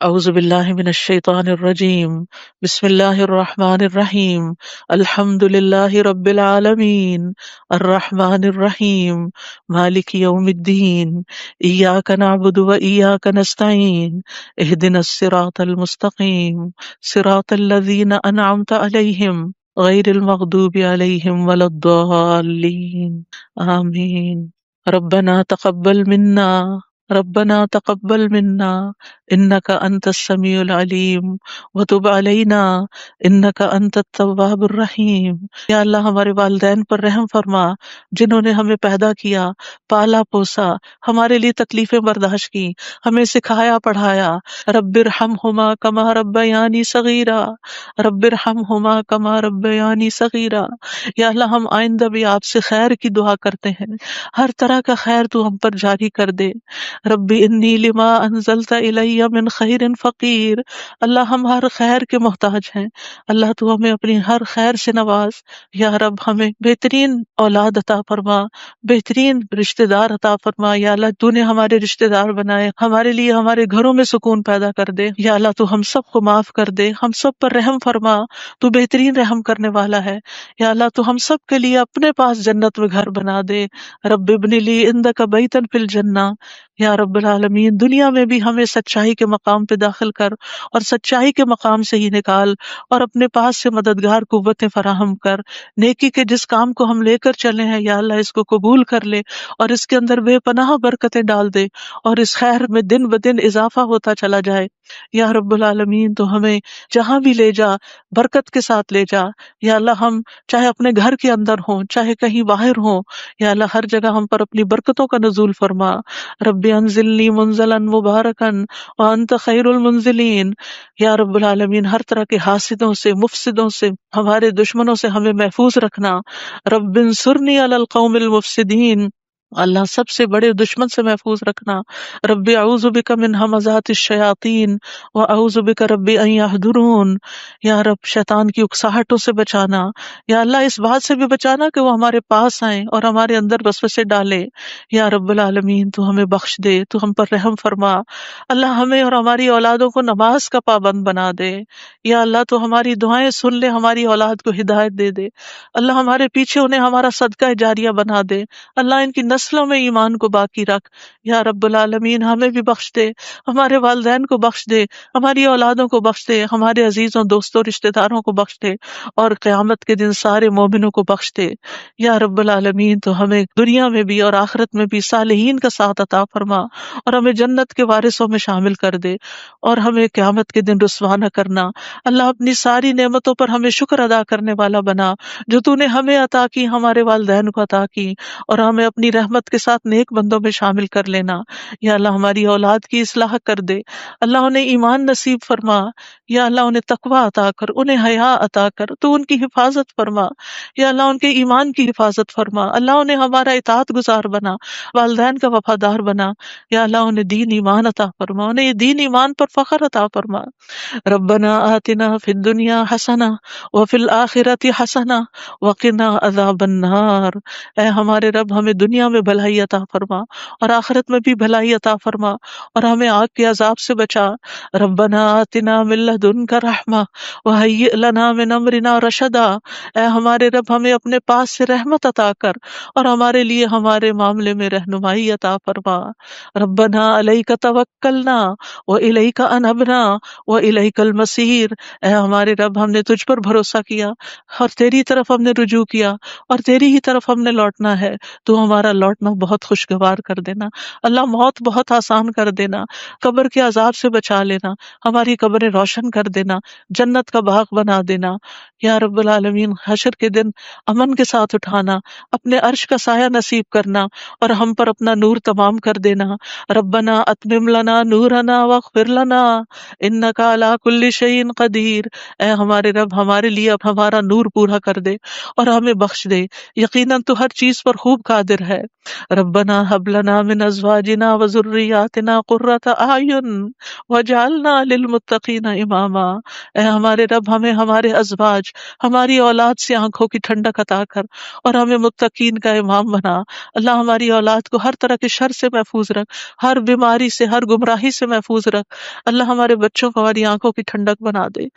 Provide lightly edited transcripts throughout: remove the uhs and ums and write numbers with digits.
اعوذ باللہ من الشیطان الرجیم، بسم اللہ الرحمن الرحیم، الحمد للہ رب العالمین، الرحمن الرحیم، مالک یوم الدین، ایاک نعبد و ایاک نستعین، اہدنا الصراط المستقیم، صراط الذین انعمت علیہم غیر المغضوب علیہم ولا الضالین، آمین۔ ربنا تقبل منا، ربنا تقبل منا انک انت السمیع العلیم وتب علینا انک انت التواب الرحیم۔ یا اللہ ہمارے والدین پر رحم فرما، جنہوں نے ہمیں پیدا کیا، پالا پوسا، ہمارے لیے تکلیفیں برداشت کی، ہمیں سکھایا پڑھایا۔ رب ارحمہما کما ربیانی صغیرا، رب ارحمہما کما ربیانی صغیرا۔ یا اللہ ہم آئندہ بھی آپ سے خیر کی دعا کرتے ہیں، ہر طرح کا خیر تو ہم پر جاری کر دے۔ ربی انی لما انزلت الی من خیر فقیر۔ اللہ ہم ہر خیر کے محتاج ہیں، اللہ تو ہمیں اپنی ہر خیر سے نواز۔ یا رب ہمیں بہترین اولاد عطا فرما، بہترین رشتہ دار عطا فرما۔ یا اللہ تو نے ہمارے رشتہ دار بنائے، ہمارے لیے ہمارے گھروں میں سکون پیدا کر دے۔ یا اللہ تو ہم سب کو معاف کر دے، ہم سب پر رحم فرما، تو بہترین رحم کرنے والا ہے۔ یا اللہ تو ہم سب کے لیے اپنے پاس جنت میں گھر بنا دے۔ رب ابن لی عندک بیتا فی الجنہ۔ یا رب العالمین دنیا میں بھی ہمیں سچائی کے مقام پہ داخل کر اور سچائی کے مقام سے ہی نکال، اور اپنے پاس سے مددگار قوتیں فراہم کر۔ نیکی کے جس کام کو ہم لے کر چلے ہیں یا اللہ اس کو قبول کر لے، اور اس کے اندر بے پناہ برکتیں ڈال دے، اور اس خیر میں دن بدن اضافہ ہوتا چلا جائے۔ یا رب العالمین تو ہمیں جہاں بھی لے جا برکت کے ساتھ لے جا۔ یا اللہ ہم چاہے اپنے گھر کے اندر ہوں، چاہے کہیں باہر ہوں، یا اللہ ہر جگہ ہم پر اپنی برکتوں کا نزول فرما۔ رب انزلنی منزلا مبارکا وانت خیر المنزلین۔ یا رب العالمین ہر طرح کے حاسدوں سے، مفسدوں سے، ہمارے دشمنوں سے ہمیں محفوظ رکھنا۔ رب انصرنی علی القوم المفسدین۔ اللہ سب سے بڑے دشمن سے محفوظ رکھنا۔ رب اعوذ بک من ہمزات الشیاطین واعوذ بک رب ان یحضرون۔ یا رب شیطان کی اکساہٹوں سے بچانا، یا اللہ اس بات سے بھی بچانا کہ وہ ہمارے پاس آئیں اور ہمارے اندر وسوسے ڈالے۔ یا رب العالمین تو ہمیں بخش دے، تو ہم پر رحم فرما۔ اللہ ہمیں اور ہماری اولادوں کو نماز کا پابند بنا دے۔ یا اللہ تو ہماری دعائیں سن لے، ہماری اولاد کو ہدایت دے دے۔ اللہ ہمارے پیچھے انہیں ہمارا صدقہ جاریہ بنا دے۔ اللہ ان کی نسلوں میں ایمان کو باقی رکھ۔ یا رب العالمین ہمیں بھی بخش دے، ہمارے والدین کو بخش دے، ہماری اولادوں کو بخش دے، ہمارے عزیزوں دوستوں رشتہ داروں کو بخش دے، اور قیامت کے دن سارے مومنوں کو بخش دے۔ یا رب العالمین تو ہمیں دنیا میں بھی اور آخرت میں بھی صالحین کا ساتھ عطا فرما، اور ہمیں جنت کے وارثوں میں شامل کر دے، اور ہمیں قیامت کے دن رسوا نہ کرنا۔ اللہ اپنی ساری نعمتوں پر ہمیں شکر ادا کرنے والا بنا، جو تو نے ہمیں عطا کی، ہمارے والدین کو عطا کی، اور ہمیں اپنی رحمت کے ساتھ نیک بندوں میں شامل کر لینا۔ یا اللہ ہماری اولاد کی اصلاح کر دے، اللہ انہیں ایمان نصیب فرما۔ یا اللہ انہیں تقوی عطا کر، انہیں حیا عطا کر، تو ان کی حفاظت فرما۔ یا اللہ ان کے ایمان کی حفاظت فرما، اللہ انہیں ہمارا اطاعت گزار بنا، والدین کا وفادار بنا۔ یا اللہ انہیں دین ایمان عطا فرما، انہیں یہ دین ایمان پر فخر عطا فرما۔ ربنا آتنا فی الدنیا حسنہ وفی الآخرۃ حسنہ وقنا عذاب النار۔ اے ہمارے رب ہمیں دنیا میں بھلائی عطا فرما، اور آخرت میں بھی بھلائی عطا فرما، اور ہمیں آگ کے عذاب سے بچا۔ ربنا آتنا من لدنک رحمہ وہیئ لنا من امرنا رشدا۔ اے ہمارے رب ہمیں اپنے پاس سے رحمت عطا کر، اور ہمارے لیے ہمارے معاملے میں رہنمائی عطا فرما۔ ربنا علیک توکلنا والیک انبنا والیک المصیر۔ اے ہمارے رب ہم نے تجھ پر بھروسہ کیا، اور تیری طرف ہم نے رجوع کیا، اور تیری ہی طرف ہم نے لوٹنا ہے۔ تو ہمارا لوٹنا بہت خوشگوار کر دینا، اللہ موت بہت آسان کر دینا، قبر کے عذاب سے بچا لینا، ہماری قبریں روشن کر دینا، جنت کا باغ بنا دینا۔ یا رب العالمین حشر کے دن امن کے ساتھ اٹھانا، اپنے عرش کا سایہ نصیب کرنا، اور ہم پر اپنا نور تمام کر دینا۔ ربنا اتمم لنا نورنا واغفر لنا انک علی کل شیء قدیر۔ اے ہمارے رب ہمارے لیے اب ہمارا نور پورا کر دے، اور ہمیں بخش دے، یقیناً تو ہر چیز پر خوب قادر ہے۔ ربنا هب لنا من ازواجنا وذرياتنا قرۃ اعین واجعلنا للمتقین اماما۔ اے ہمارے رب، ہمیں ہمارے ازواج، ہماری اولاد سے آنکھوں کی ٹھنڈک عطا کر اور ہمیں متقین کا امام بنا۔ اللہ ہماری اولاد کو ہر طرح کے شر سے محفوظ رکھ، ہر بیماری سے، ہر گمراہی سے محفوظ رکھ۔ اللہ ہمارے بچوں کو ہماری آنکھوں کی ٹھنڈک بنا دے۔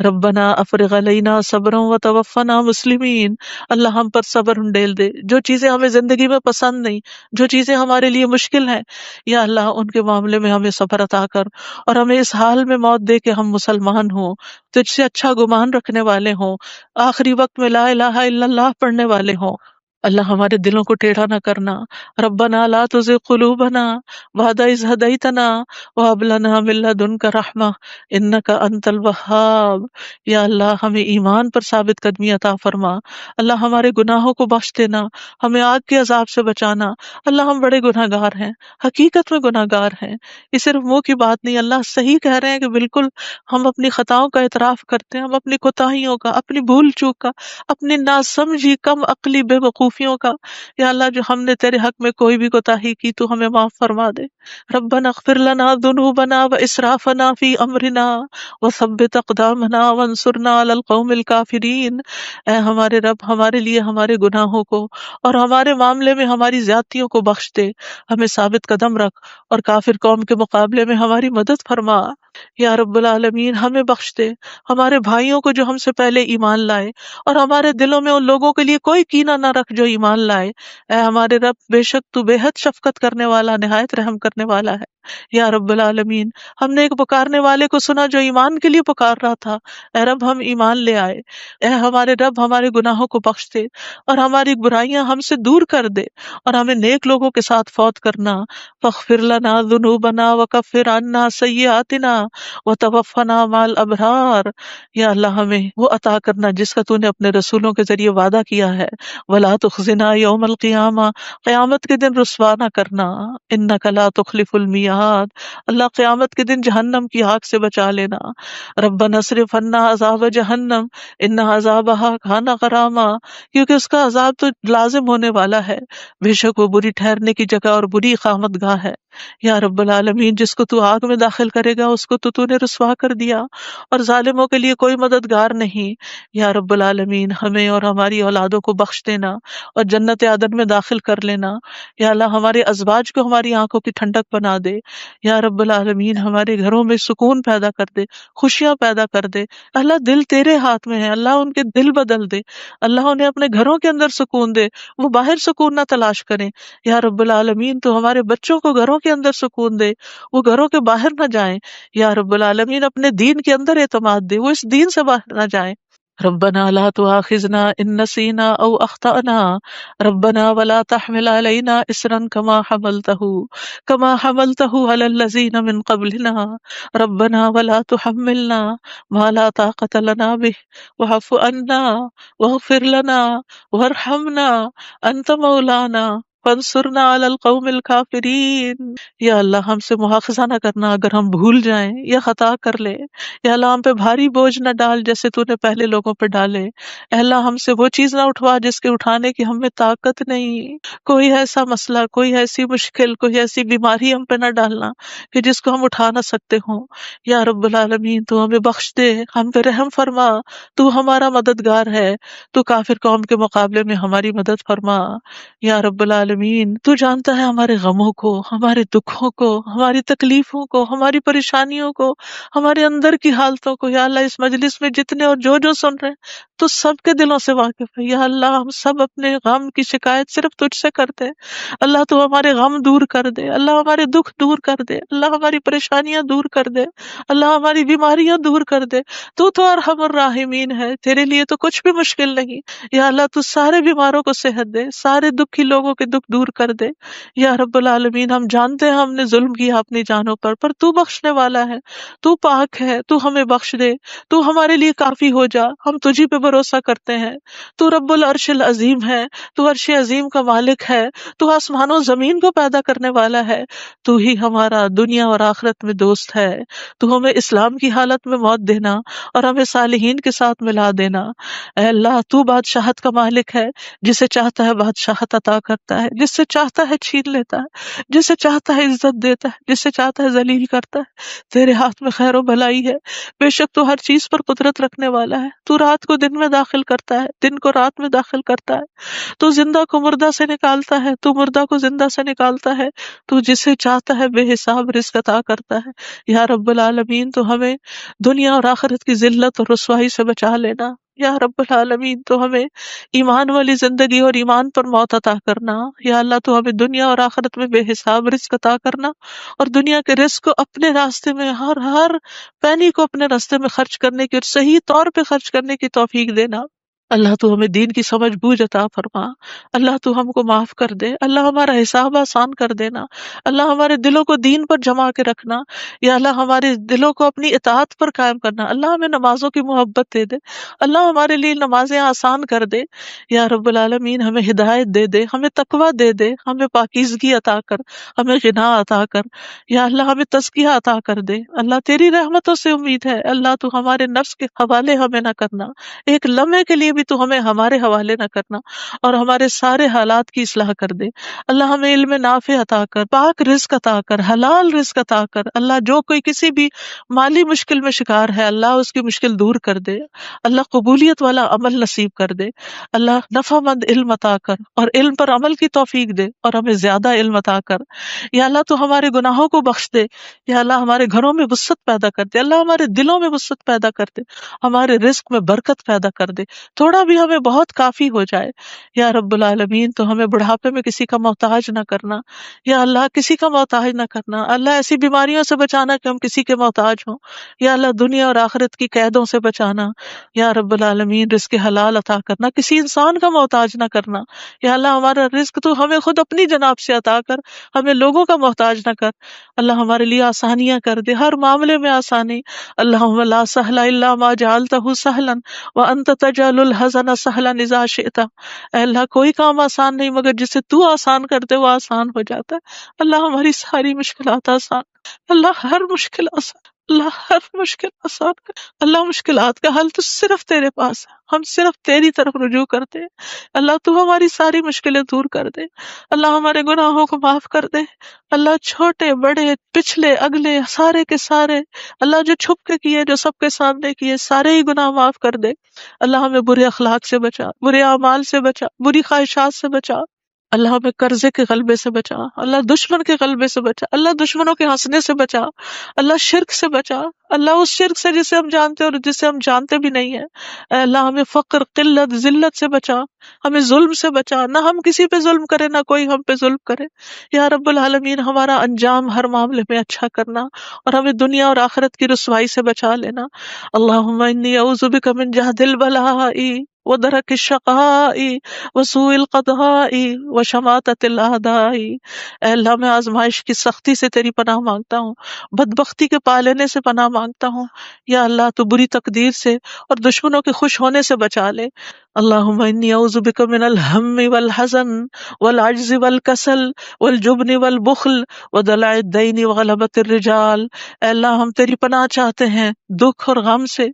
ربنا افرغ علینا صبرا وتوفنا مسلمین۔ اللہ ہم پر صبر ڈیل دے، جو چیزیں ہمیں زندگی میں پسند نہیں، جو چیزیں ہمارے لیے مشکل ہیں، یا اللہ ان کے معاملے میں ہمیں صبر عطا کر، اور ہمیں اس حال میں موت دے کہ ہم مسلمان ہوں، تجھ سے اچھا گمان رکھنے والے ہوں، آخری وقت میں لا الہ الا اللہ پڑھنے والے ہوں۔ اللہ ہمارے دلوں کو ٹیڑھا نہ کرنا۔ ربنا لا تزغ قلوبنا بعد اذ ہدیتنا وہب لنا من لدنک رحمہ انک انت الوہاب۔ یا اللہ ہمیں ایمان پر ثابت قدمی عطا فرما۔ اللہ ہمارے گناہوں کو بخش دینا، ہمیں آگ کے عذاب سے بچانا۔ اللہ ہم بڑے گناہ گار ہیں، حقیقت میں گناہ گار ہیں، یہ صرف منہ کی بات نہیں۔ اللہ صحیح کہہ رہے ہیں کہ بالکل ہم اپنی خطاؤں کا اعتراف کرتے ہیں، ہم اپنی کوتاہیوں کا، اپنی بھول چوک کا، اپنی ناسمجھی کم عقلی بے وقوفیوں کا، یا اللہ جو ہم نے تیرے حق میں کوئی بھی کوتاہی کی تو ہمیں معاف فرما دے۔ ربنا اغفر لنا ذنوبنا واسرافنا فی امرنا وثبت اقدامنا وانصرنا علی القوم الکافرین۔ اے ہمارے رب، ہمارے لیے ہمارے گناہوں کو اور ہمارے معاملے میں ہماری زیادتیوں کو بخش دے، ہمیں ثابت قدم رکھ اور کافر قوم کے مقابلے میں ہماری مدد فرما۔ یا رب العالمین ہمیں بخش دے، ہمارے بھائیوں کو جو ہم سے پہلے ایمان لائے، اور ہمارے دلوں میں ان لوگوں کے لیے کوئی کینہ نہ رکھ جو ایمان لائے۔ اے ہمارے رب، بے شک تو بے حد شفقت کرنے والا، نہایت رحم کرنے والا ہے۔ یا رب العالمین ہم نے ایک پکارنے والے کو سنا جو ایمان کے لیے پکار رہا تھا، اے رب ہم ایمان لے آئے۔ اے ہمارے رب، ہمارے گناہوں کو بخش دے اور ہماری برائیاں ہم سے دور کر دے، اور ہمیں نیک لوگوں کے ساتھ فوت کرنا۔ فاغفر لنا ذنوبنا وکفر عنا سیئاتنا وتوفنا مع الابرار۔ یا اللہ ہمیں وہ عطا کرنا جس کا تو نے اپنے رسولوں کے ذریعے وعدہ کیا ہے۔ ولا تخزنا یوم القیامہ، قیامت کے دن رسوا نہ کرنا۔ انک لا تخلف المیعاد، اللہ قیامت کے دن جہنم کی آگ سے بچا لینا۔ ربنا اصرف عنا عذاب جہنم ان عذابها کان غراما، کیونکہ اس کا عذاب تو لازم ہونے والا ہے، بے شک وہ بری ٹھہرنے کی جگہ اور بری اقامت گاہ ہے۔ یا رب العالمین جس کو تو آگ میں داخل کرے گا اس کو تو نے رسوا کر دیا، اور ظالموں کے لیے کوئی مددگار نہیں۔ یا رب العالمین ہمیں اور ہماری اولادوں کو بخش دینا اور جنت عدن میں داخل کر لینا۔ یا اللہ ہمارے ازواج کو ہماری آنکھوں کی ٹھنڈک بنا دے۔ یا رب العالمین ہمارے گھروں میں سکون پیدا کر دے، خوشیاں پیدا کر دے۔ اللہ دل تیرے ہاتھ میں ہے، اللہ ان کے دل بدل دے، اللہ انہیں اپنے گھروں کے اندر سکون دے، وہ باہر سکون نہ تلاش کریں۔ یا رب العالمین تو ہمارے بچوں کو گھروں کے اندر سکون دے، وہ گھروں کے باہر نہ جائیں۔ یا رب العالمین اپنے دین کے اندر اعتماد دے، وہ اس دین سے باہر نہ جائیں۔ ربنا لا تؤاخذنا ان نسينا او اخطأنا ربنا ولا تحمل علينا اصرا كما حملته على الذين من قبلنا ربنا ولا تحملنا ما لا طاقة لنا به واعف عنا واغفر لنا وارحمنا انت مولانا فانصرنا علی القوم الکافرین۔ یا اللہ ہم سے مواخذہ نہ کرنا اگر ہم بھول جائیں یا خطا کر لیں، یا اللہ ہم پہ بھاری بوجھ نہ ڈال جیسے تو نے پہلے لوگوں پہ ڈالے۔ اے اللہ ہم سے وہ چیز نہ اٹھوا جس کے اٹھانے کی ہم میں طاقت نہیں، کوئی ایسا مسئلہ، کوئی ایسی مشکل، کوئی ایسی بیماری ہم پہ نہ ڈالنا کہ جس کو ہم اٹھا نہ سکتے ہوں۔ یا رب العالمین تو ہمیں بخش دے، ہم پہ رحم فرما، تو ہمارا مددگار ہے، تو کافر قوم کے مقابلے میں ہماری مدد فرما۔ یا رب العالمین تو جانتا ہے ہمارے غموں کو، ہمارے دکھوں کو، ہماری تکلیفوں کو، ہماری پریشانیوں کو، ہمارے اندر کی حالتوں کو۔ یا اللہ اس مجلس میں جتنے اور جو سن رہے ہیں تو سب کے دلوں سے واقف ہے۔ یا اللہ ہم سب اپنے غم کی شکایت صرف تجھ سے کرتے ہیں۔ اللہ تو ہمارے غم دور کر دے، اللہ ہمارے دکھ دور کر دے، اللہ ہماری پریشانیاں دور کر دے، اللہ ہماری بیماریاں دور کر دے۔ تو ارحم الراحمین ہے، تیرے لیے تو کچھ بھی مشکل نہیں۔ یا اللہ تو سارے بیماروں کو صحت دے، سارے دکھی لوگوں کے دکھ دور کر دے۔ یا رب العالمین ہم جانتے ہیں ہم نے ظلم کیا اپنی جانوں پر تو بخشنے والا ہے، تو پاک ہے، تو ہمیں بخش دے، تو ہمارے لیے کافی ہو جا، ہم تجھی پہ بھروسہ کرتے ہیں۔ تو رب العرش العظیم ہے، تو عرش عظیم کا مالک ہے، تو آسمان و زمین کو پیدا کرنے والا ہے، تو ہی ہمارا دنیا اور آخرت میں دوست ہے۔ تو ہمیں اسلام کی حالت میں موت دینا اور ہمیں صالحین کے ساتھ ملا دینا۔ اے اللہ تو بادشاہت کا مالک ہے، جسے چاہتا ہے بادشاہت عطا کرتا ہے، جس سے چاہتا ہے چھین لیتا ہے، جس سے چاہتا ہے عزت دیتا ہے، جس سے چاہتا ہے ذلیل کرتا ہے۔ تیرے ہاتھ میں خیر و بھلائی ہے، بے شک تو ہر چیز پر قدرت رکھنے والا ہے۔ تو رات کو دن میں داخل کرتا ہے، دن کو رات میں داخل کرتا ہے، تو زندہ کو مردہ سے نکالتا ہے، تو مردہ کو زندہ سے نکالتا ہے، تو جسے چاہتا ہے بے حساب رزق عطا کرتا ہے۔ یا رب العالمین تو ہمیں دنیا اور آخرت کی ذلت اور رسوائی سے بچا لینا۔ یا رب العالمین تو ہمیں ایمان والی زندگی اور ایمان پر موت عطا کرنا۔ یا اللہ تو ہمیں دنیا اور آخرت میں بے حساب رزق عطا کرنا، اور دنیا کے رزق کو اپنے راستے میں ہر پینی کو اپنے راستے میں خرچ کرنے کی اور صحیح طور پہ خرچ کرنے کی توفیق دینا۔ اللہ تو ہمیں دین کی سمجھ بوجھ عطا فرما۔ اللہ تو ہم کو معاف کر دے۔ اللہ ہمارا حساب آسان کر دینا۔ اللہ ہمارے دلوں کو دین پر جما کے رکھنا۔ یا اللہ ہمارے دلوں کو اپنی اطاعت پر قائم کرنا۔ اللہ ہمیں نمازوں کی محبت دے دے۔ اللہ ہمارے لیے نمازیں آسان کر دے۔ یا رب العالمین ہمیں ہدایت دے دے، ہمیں تقویٰ دے دے، ہمیں پاکیزگی عطا کر، ہمیں غنا عطا کر۔ یا اللہ ہمیں تزکیہ عطا کر دے۔ اللہ تیری رحمتوں سے امید ہے، اللہ تو ہمارے نفس کے حوالے ہمیں نہ کرنا، ایک لمحے کے لیے بھی تو ہمیں ہمارے حوالے نہ کرنا، اور ہمارے سارے حالات کی اصلاح کر دے۔ اللہ ہمیں علم نافع عطا کر، پاک رزق عطا کر، حلال رزق عطا کر۔ اللہ جو کوئی کسی بھی مالی مشکل میں شکار ہے، اللہ اس کی مشکل دور کر دے۔ اللہ قبولیت والا عمل نصیب کر دے۔ اللہ نفع مند علم عطا کر، اور علم پر عمل کی توفیق دے، اور ہمیں زیادہ علم عطا کر۔ یا اللہ تو ہمارے گناہوں کو بخش دے۔ یا اللہ ہمارے گھروں میں وسعت پیدا کر دے، اللہ ہمارے دلوں میں وسعت پیدا کر دے، ہمارے رزق میں برکت پیدا کر دے، تھوڑا بھی ہمیں بہت کافی ہو جائے۔ یا رب العالمین تو ہمیں بڑھاپے میں کسی کا محتاج نہ کرنا۔ یا اللہ کسی کا محتاج نہ کرنا۔ اللہ ایسی بیماریوں سے بچانا کہ ہم کسی کے محتاج ہوں۔ یا اللہ دنیا اور آخرت کی قیدوں سے بچانا۔ یا رب العالمین رزق حلال عطا کرنا، کسی انسان کا محتاج نہ کرنا۔ یا اللہ ہمارا رزق تو ہمیں خود اپنی جناب سے عطا کر، ہمیں لوگوں کا محتاج نہ کر۔ اللہ ہمارے لیے آسانیاں کر دے، ہر معاملے میں آسانی۔ اللہم لا سہل الا ما جعلتہ سہلا وانت تجعل الحزن سہلا اذا شئت۔ اے اللہ کوئی کام آسان نہیں مگر جسے تو آسان کر دے وہ آسان ہو جاتا ہے۔ اللہ ہماری ساری مشکلات آسان، اللہ ہر مشکل آسان، اللہ ہر مشکل آسان کر۔ اللہ مشکلات کا حل تو صرف تیرے پاس ہے، ہم صرف تیری طرف رجوع کرتے ہیں۔ اللہ تو ہماری ساری مشکلیں دور کر دے۔ اللہ ہمارے گناہوں کو معاف کر دے۔ اللہ چھوٹے بڑے پچھلے اگلے سارے کے سارے، اللہ جو چھپ کے کیے جو سب کے سامنے کیے، سارے ہی گناہ معاف کر دے۔ اللہ ہمیں برے اخلاق سے بچا، برے اعمال سے بچا، بری خواہشات سے بچا۔ اللہ ہمیں قرضے کے غلبے سے بچا، اللہ دشمن کے غلبے سے بچا، اللہ دشمنوں کے ہنسنے سے بچا، اللہ شرک سے بچا، اللہ اس شرک سے جسے ہم جانتے اور جسے ہم جانتے بھی نہیں ہیں۔ اے اللہ ہمیں فقر، قلت، ذلت سے بچا، ہمیں ظلم سے بچا، نہ ہم کسی پہ ظلم کرے نہ کوئی ہم پہ ظلم کرے۔ یا رب العالمین ہمارا انجام ہر معاملے میں اچھا کرنا، اور ہمیں دنیا اور آخرت کی رسوائی سے بچا لینا۔ اللہم انی اعوذ بک من جہد البلاء ودرک الشقاء وسوء القضاء وشماتۃ الاعداء۔ اے اللہ میں آزمائش کی سختی سے تیری پناہ مانگتا ہوں، بدبختی کے پا لینے سے پناہ مانگتا ہوں۔ یا اللہ تو بری تقدیر سے اور دشمنوں کے خوش ہونے سے بچا لے۔ اللہم انی اعوذ بک من الہم والحزن والعجز والکسل والجبن والبخل ودلع الدین وغلبۃ الرجال۔ اے اللہ ہم تیری پناہ چاہتے ہیں دکھ اور غم سے،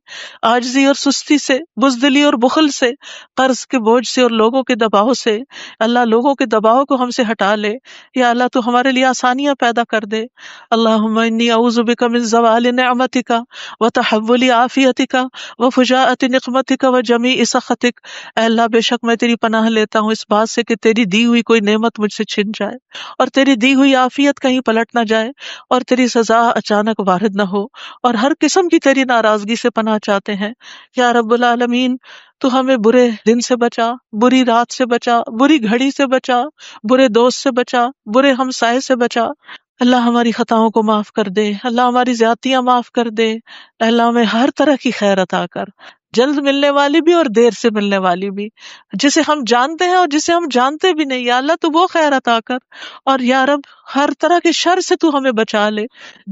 عاجزی اور سستی سے، بزدلی اور بخل سے، قرض کے بوجھ سے اور لوگوں کے دباؤ سے۔ اللہ لوگوں کے دباؤ کو ہم سے ہٹا لے۔ یا اللہ تو ہمارے لیے آسانیاں پیدا کر دے۔ اللہم انی اعوذ بک من زوال نعمتک وتحول عافیتک وفجاءۃ نقمتک وجمیع سخطک۔ اے اللہ بے شک میں تیری پناہ لیتا ہوں اس بات سے کہ تیری دی ہوئی کوئی نعمت مجھ سے چھن جائے، اور تیری دی ہوئی عافیت کہیں پلٹ نہ جائے، اور تیری سزا اچانک وارد نہ ہو، اور ہر قسم کی تیری ناراضگی سے پناہ چاہتے ہیں۔ یا رب العالمین تو ہمیں برے دن سے بچا، بری رات سے بچا، بری گھڑی سے بچا، برے دوست سے بچا، برے ہمسائے سے بچا۔ اللہ ہماری خطاؤں کو معاف کر دے، اللہ ہماری زیادتیاں معاف کر دے۔ اللہ ہمیں ہر طرح کی خیر عطا کر، جلد ملنے والی بھی اور دیر سے ملنے والی بھی، جسے ہم جانتے ہیں اور جسے ہم جانتے بھی نہیں۔ یا اللہ تو وہ خیر عطا کر، اور یا رب ہر طرح کے شر سے تو ہمیں بچا لے،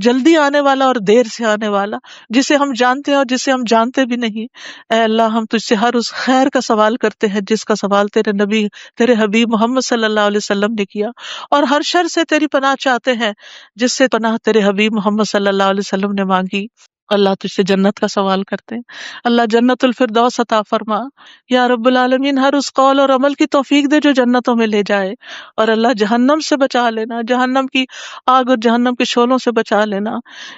جلدی آنے والا اور دیر سے آنے والا، جسے ہم جانتے ہیں اور جسے ہم جانتے بھی نہیں۔ اے اللہ ہم تجھ سے ہر اس خیر کا سوال کرتے ہیں جس کا سوال تیرے نبی، تیرے حبیب محمد صلی اللہ علیہ وسلم نے کیا، اور ہر شر سے تیری پناہ چاہتے ہیں جس سے پناہ تیرے حبیب محمد صلی اللہ علیہ وسلم نے مانگی۔ اللہ تجھ سے جنت کا سوال کرتے ہیں، اللہ جنت الفردوس عطا فرما، یا رب العالمین ہر اس قول اور عمل کی توفیق دے جو جنتوں میں لے جائے، اور اللہ جہنم سے بچا لینا، جہنم کی آگ اور جہنم کے شعلوں سے بچا لینا،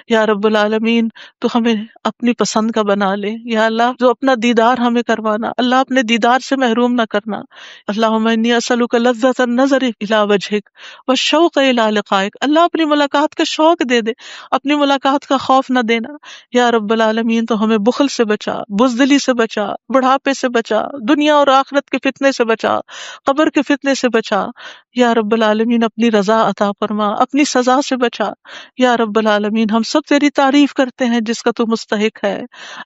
یا رب العالمین تو ہمیں اپنی پسند کا بنا لے، یا اللہ جو اپنا دیدار ہمیں کروانا، اللہ اپنے دیدار سے محروم نہ کرنا، اللہم انی اسألک لذۃ النظر الی وجہک والشوق الی لقائک، اللہ اپنی ملاقات کا شوق دے دے، اپنی ملاقات کا خوف نہ دینا، یا رب العالمین تو ہمیں بخل سے بچا، بزدلی سے بچا، بڑھاپے سے بچا، دنیا اور آخرت کے فتنے سے بچا، قبر کے فتنے سے بچا، یا رب العالمین اپنی رضا عطا فرما، اپنی سزا سے بچا، یا رب العالمین ہم سب تیری تعریف کرتے ہیں جس کا تو مستحق ہے،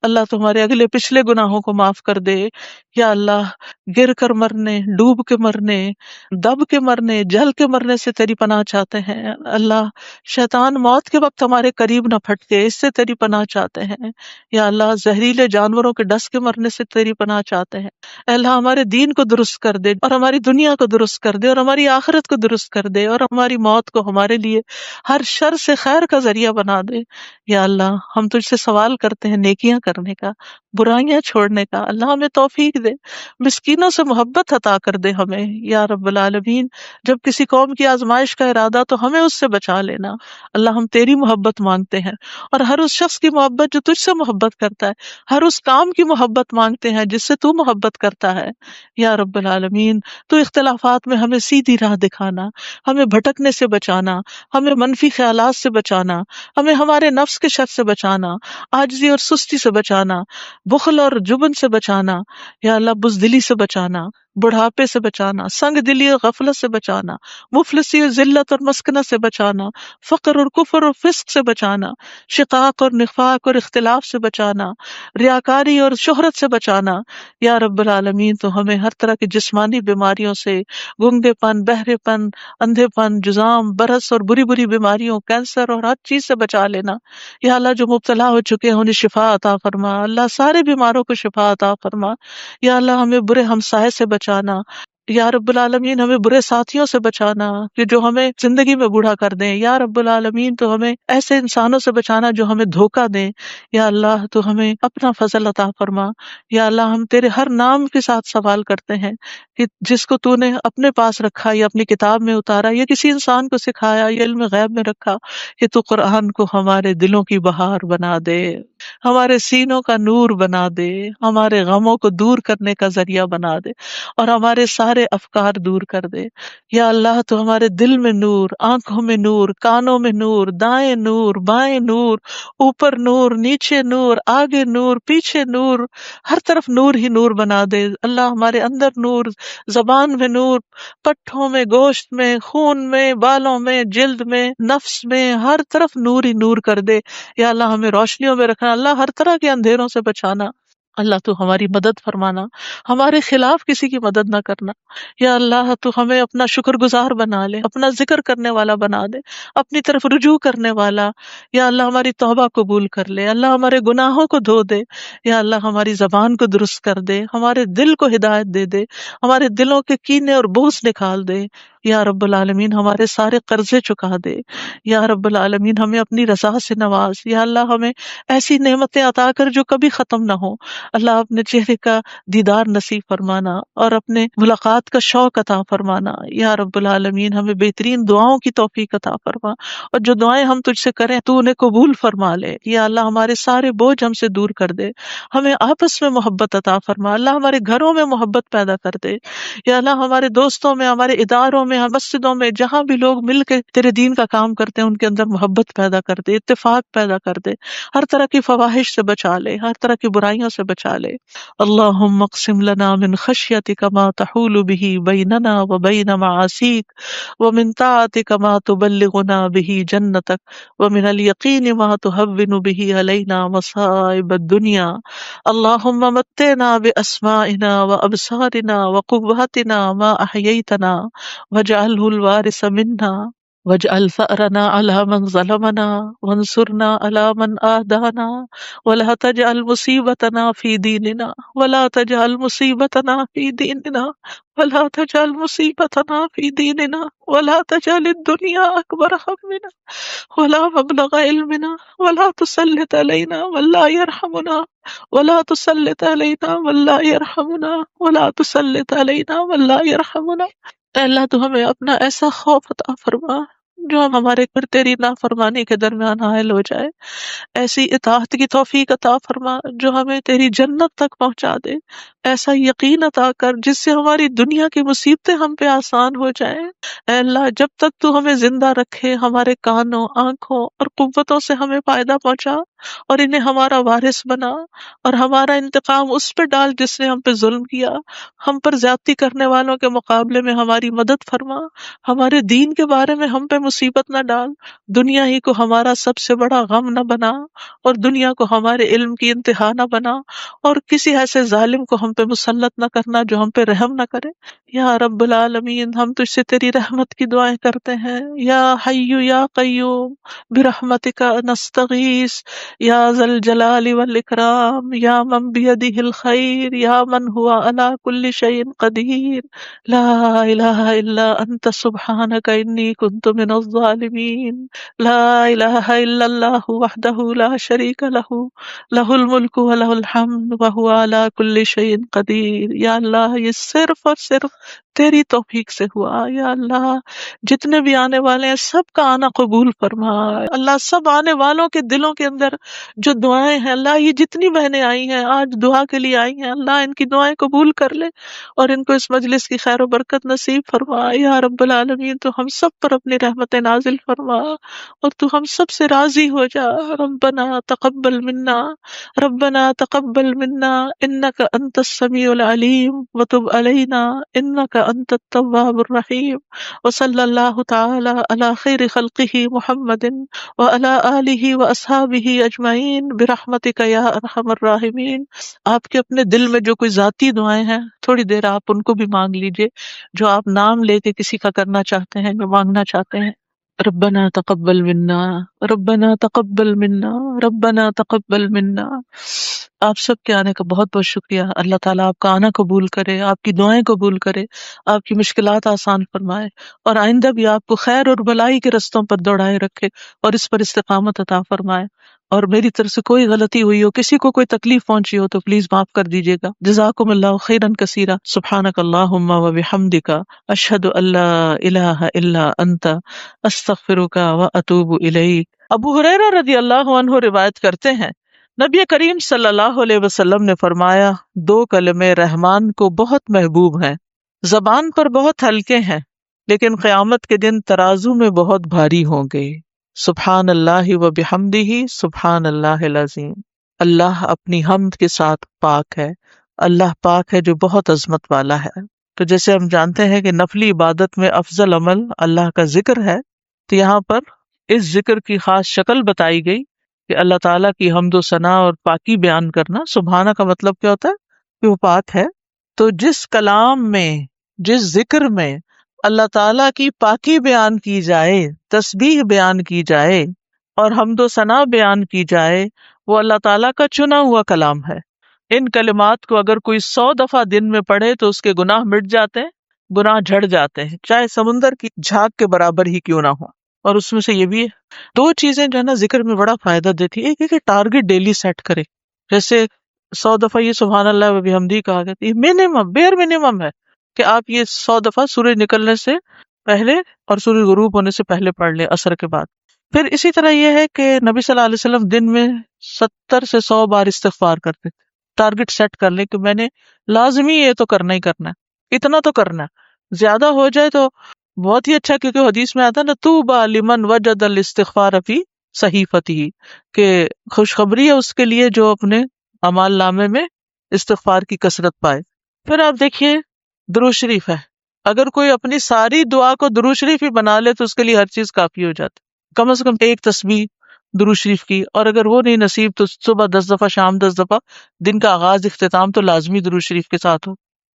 اللہ تمہارے اگلے پچھلے گناہوں کو معاف کر دے، یا اللہ گر کر مرنے، ڈوب کے مرنے، دب کے مرنے، جل کے مرنے سے تیری پناہ چاہتے ہیں، اللہ شیطان موت کے وقت ہمارے قریب نہ پھٹکے اس سے تیری پناہ چاہتے ہیں، یا اللہ زہریلے جانوروں کے ڈس کے مرنے سے تیری پناہ چاہتے ہیں، اے اللہ ہمارے دین کو درست کر دے اور ہماری دنیا کو درست کر دے اور ہماری آخرت کو درست کر دے اور ہماری موت کو ہمارے لیے ہر شر سے خیر کا ذریعہ بنا دے، یا اللہ ہم تجھ سے سوال کرتے ہیں نیکیاں کرنے کا، برائیاں چھوڑنے کا، اللہ ہمیں توفیق دے، مسکینوں سے محبت عطا کر دے ہمیں، یا رب العالمین جب کسی قوم کی آزمائش کا ارادہ تو ہمیں اس سے بچا لینا، اللہ ہم تیری محبت مانگتے ہیں اور ہر اس شخص کی محبت جو تجھ سے محبت کرتا ہے، ہر اس کام کی محبت مانگتے ہیں جس سے تو محبت کرتا ہے، یا رب العالمین تو اختلافات میں ہمیں سیدھی راہ دکھانا، ہمیں بھٹکنے سے بچانا، ہمیں منفی خیالات سے بچانا، ہمیں ہمارے نفس کے شر سے بچانا، عاجزی اور سستی سے بچانا، بخل اور جبن سے بچانا، یا اللہ بزدلی سے بچانا، بڑھاپے سے بچانا، سنگ دلی اور غفلت سے بچانا، مفلسی اور ذلت اور مسکنت سے بچانا، فقر اور کفر اور فسق سے بچانا، شقاق اور نفاق اور اختلاف سے بچانا، ریاکاری اور شہرت سے بچانا، یا رب العالمین تو ہمیں ہر طرح کی جسمانی بیماریوں سے، گنگے پن، بہرے پن، اندھے پن، جزام، برس اور بری بری بیماریوں، کینسر اور ہر چیز سے بچا لینا، یا اللہ جو مبتلا ہو چکے ہیں انہیں شفا عطا فرما، اللہ سارے بیماروں کو شفا عطا فرما، یا اللہ ہمیں برے ہمسائے سے بچانا، یا رب العالمین ہمیں برے ساتھیوں سے بچانا کہ جو ہمیں زندگی میں بوڑھا کر دیں، یا رب العالمین تو ہمیں ایسے انسانوں سے بچانا جو ہمیں دھوکہ دیں، یا اللہ تو ہمیں اپنا فضل عطا فرما، یا اللہ ہم تیرے ہر نام کے ساتھ سوال کرتے ہیں کہ جس کو تو نے اپنے پاس رکھا یا اپنی کتاب میں اتارا یا کسی انسان کو سکھایا یا علم غیب میں رکھا، کہ تو قرآن کو ہمارے دلوں کی بہار بنا دے، ہمارے سینوں کا نور بنا دے، ہمارے غموں کو دور کرنے کا ذریعہ بنا دے اور ہمارے سارے افکار دور کر دے، یا اللہ تو ہمارے دل میں نور، آنکھوں میں نور، کانوں میں نور، دائیں نور، بائیں نور، اوپر نور، نیچے نور، آگے نور، پیچھے نور، ہر طرف نور ہی نور بنا دے، اللہ ہمارے اندر نور، زبان میں نور، پٹھوں میں، گوشت میں، خون میں، بالوں میں، جلد میں، نفس میں، ہر طرف نور ہی نور کر دے، یا اللہ ہمیں روشنیوں میں رکھنا، اللہ ہر طرح کے اندھیروں سے بچانا، اللہ تو ہماری مدد فرمانا، ہمارے خلاف کسی کی مدد نہ کرنا، یا اللہ تو ہمیں اپنا شکر گزار بنا لے، اپنا ذکر کرنے والا بنا دے، اپنی طرف رجوع کرنے والا، یا اللہ ہماری توبہ قبول کر لے، اللہ ہمارے گناہوں کو دھو دے، یا اللہ ہماری زبان کو درست کر دے، ہمارے دل کو ہدایت دے دے، ہمارے دلوں کے کینے اور بغض نکال دے، یا رب العالمین ہمارے سارے قرضے چکا دے، یا رب العالمین ہمیں اپنی رضا سے نواز، یا اللہ ہمیں ایسی نعمتیں عطا کر جو کبھی ختم نہ ہو، اللہ اپنے چہرے کا دیدار نصیب فرمانا اور اپنے ملاقات کا شوق عطا فرمانا، یا رب العالمین ہمیں بہترین دعاؤں کی توفیق عطا فرما، اور جو دعائیں ہم تجھ سے کریں تو انہیں قبول فرما لے، یا اللہ ہمارے سارے بوجھ ہم سے دور کر دے، ہمیں آپس میں محبت عطا فرما، اللہ ہمارے گھروں میں محبت پیدا کر دے، یا اللہ ہمارے دوستوں میں، ہمارے اداروں میں، مسجدوں میں، جہاں بھی لوگ مل کے تیرے دین کا کام کرتے ہیں ان کے اندر محبت پیدا کر دے، اتفاق پیدا کر دے، ہر طرح کی فواحش سے بچا لے، ہر طرح کی برائیوں سے بچا لے، اللہم اقسم لنا من خشیتک ما تحول به بیننا وبین معاصیک ومن طاعتک ما تبلغنا به جنتک ومن الیقین ما تهون به علینا مصائب الدنیا، اللہم متعنا باسمائنا وابصارنا وقوتنا ما احییتنا واجعله الوارث منا واجعل ثأرنا على من ظلمنا وانصرنا على من آدانا ولا تجعل مصيبتنا في ديننا ولا تجعل مصيبتنا في ديننا ولا تجعل مصيبتنا في ديننا ولا تجعل الدنيا أكبر همنا ولا مبلغ علمنا ولا تسلط علينا من لا يرحمنا ولا تسلط علينا من لا يرحمنا ولا تسلط علينا من لا يرحمنا۔ اے اللہ تو ہمیں اپنا ایسا خوف عطا فرما جو ہم ہمارے پھر تیری نافرمانی کے درمیان حائل ہو جائے، ایسی اطاعت کی توفیق عطا فرما جو ہمیں تیری جنت تک پہنچا دے، ایسا یقین عطا کر جس سے ہماری دنیا کی مصیبتیں ہم پہ آسان ہو جائیں۔ اے اللہ جب تک تو ہمیں زندہ رکھے ہمارے کانوں، آنکھوں اور قوتوں سے ہمیں فائدہ پہنچا اور انہیں ہمارا وارث بنا، اور ہمارا انتقام اس پہ ڈال جس نے ہم پہ ظلم کیا، ہم پر زیادتی کرنے والوں کے مقابلے میں ہماری مدد فرما، ہمارے دین کے بارے میں ہم پہ مصیبت نہ ڈال، دنیا ہی کو ہمارا سب سے بڑا غم نہ بنا اور دنیا کو ہمارے علم کی انتہا نہ بنا، اور کسی ایسے ظالم کو ہم پہ مسلط نہ کرنا جو ہم پہ رحم نہ کرے۔ یا رب العالمین ہم تجھ سے تیری رحمت کی دعائیں کرتے ہیں، یا حی یا قیوم برحمتک نستغیث، یا ذا الجلال والاکرام، یا من بیدہ الخیر، یا من ہوا علی کل شیء قدیر، لا الہ الا انت سبحانک انی کنت من الظالمین، لا الہ الا اللہ وحدہ لا شریک لہ، لہ الملک ولہ الحمد وہو علی کل شیء قدیر۔ یا اللہ یہ صرف اور صرف تیری توفیق سے ہوا۔ یا اللہ جتنے بھی آنے والے ہیں سب کا آنا قبول فرما۔ اللہ سب آنے والوں کے دلوں کے اندر جو دعائیں ہیں، اللہ یہ جتنی بہنیں آئی ہیں آج دعا کے لیے آئی ہیں، اللہ ان کی دعائیں قبول کر لے اور ان کو اس مجلس کی خیر و برکت نصیب فرما۔ یا رب العالمین تو ہم سب پر اپنی رحمت نازل فرما اور تو ہم سب سے راضی ہو جا۔ ربنا تقبل منا، ربنا تقبل منا انک انت السمیع العلیم وتب علینا انک انت التواب الرحیم، وصلی اللہ تعالی علی خیر خلقہ محمد وعلی آلہ واصحابہ اجمعین برحمتک یا ارحم الراحمین۔ آپ کے اپنے دل میں جو کوئی ذاتی دعائیں ہیں تھوڑی دیر آپ ان کو بھی مانگ لیجئے، جو آپ نام لے کے کسی کا کرنا چاہتے ہیں یا مانگنا چاہتے ہیں۔ ربنا تقبل منا، ربنا تقبل منا، ربنا تقبل منا۔ آپ سب کے آنے کا بہت بہت شکریہ۔ اللہ تعالیٰ آپ کا آنا قبول کرے، آپ کی دعائیں قبول کرے، آپ کی مشکلات آسان فرمائے، اور آئندہ بھی آپ کو خیر اور بھلائی کے رستوں پر دوڑائے رکھے اور اس پر استقامت عطا فرمائے۔ اور میری طرف سے کوئی غلطی ہوئی ہو، کسی کو کوئی تکلیف پہنچی ہو تو پلیز معاف کر دیجیے گا۔ جزاکم اللہ خیرا کثیرا، سبحانک اللہم و بحمدک، اشہد ان لا الہ الا انت، استغفرک و اتوب الیک۔ ابو ہریرہ رضی اللہ عنہ روایت کرتے ہیں، نبی کریم صلی اللہ علیہ وسلم نے فرمایا، دو کلمے رحمان کو بہت محبوب ہیں، زبان پر بہت ہلکے ہیں لیکن قیامت کے دن ترازو میں بہت بھاری ہوں گے، سبحان اللہ و بحمدہ، سبحان اللہ العظیم۔ اللہ اپنی حمد کے ساتھ پاک ہے، اللہ پاک ہے جو بہت عظمت والا ہے۔ تو جیسے ہم جانتے ہیں کہ نفلی عبادت میں افضل عمل اللہ کا ذکر ہے، تو یہاں پر اس ذکر کی خاص شکل بتائی گئی کہ اللہ تعالیٰ کی حمد و ثنا اور پاکی بیان کرنا۔ سبحانہ کا مطلب کیا ہوتا ہے کہ وہ پاک ہے۔ تو جس کلام میں، جس ذکر میں اللہ تعالیٰ کی پاکی بیان کی جائے، تسبیح بیان کی جائے اور حمد و ثنا بیان کی جائے، وہ اللہ تعالیٰ کا چنا ہوا کلام ہے۔ ان کلمات کو اگر کوئی 100 دفعہ دن میں پڑھے تو اس کے گناہ مٹ جاتے ہیں، گناہ جھڑ جاتے ہیں، چاہے سمندر کی جھاگ کے برابر ہی کیوں نہ ہو۔ اور اس میں سے یہ بھی ہے، دو چیزیں جو ہے نا ذکر میں بڑا فائدہ دیتی ہے۔ ایک ہے کہ ٹارگٹ ڈیلی سیٹ کرے، جیسے 100 دفعہ یہ سبحان اللہ و بحمدہ کہا گیا، یہ منیمم، بیئر منیمم ہے کہ آپ یہ 100 دفعہ سورج نکلنے سے پہلے اور سورج غروب ہونے سے پہلے پڑھ لیں، عصر کے بعد۔ پھر اسی طرح یہ ہے کہ نبی صلی اللہ علیہ وسلم دن میں 70 سے 100 بار استغفار کرتے تھے۔ ٹارگٹ سیٹ کر لیں کہ میں نے لازمی یہ تو کرنا ہی کرنا ہے، اتنا تو کرنا ہے، زیادہ ہو جائے تو بہت ہی اچھا، کیونکہ حدیث میں آتا ہے نا، طوبی لمن وجد الاستغفار فی صحیفتہ، کہ خوشخبری ہے اس کے لیے جو اپنے اعمال نامے میں استغفار کی کثرت پائے۔ پھر آپ دیکھیے درود شریف ہے، اگر کوئی اپنی ساری دعا کو درود شریف ہی بنا لے تو اس کے لیے ہر چیز کافی ہو جاتی، کم از کم ایک تسبیح درود شریف کی، اور اگر وہ نہیں نصیب تو صبح 10 دفعہ، شام 10 دفعہ، دن کا آغاز اختتام تو لازمی درود شریف کے ساتھ ہو۔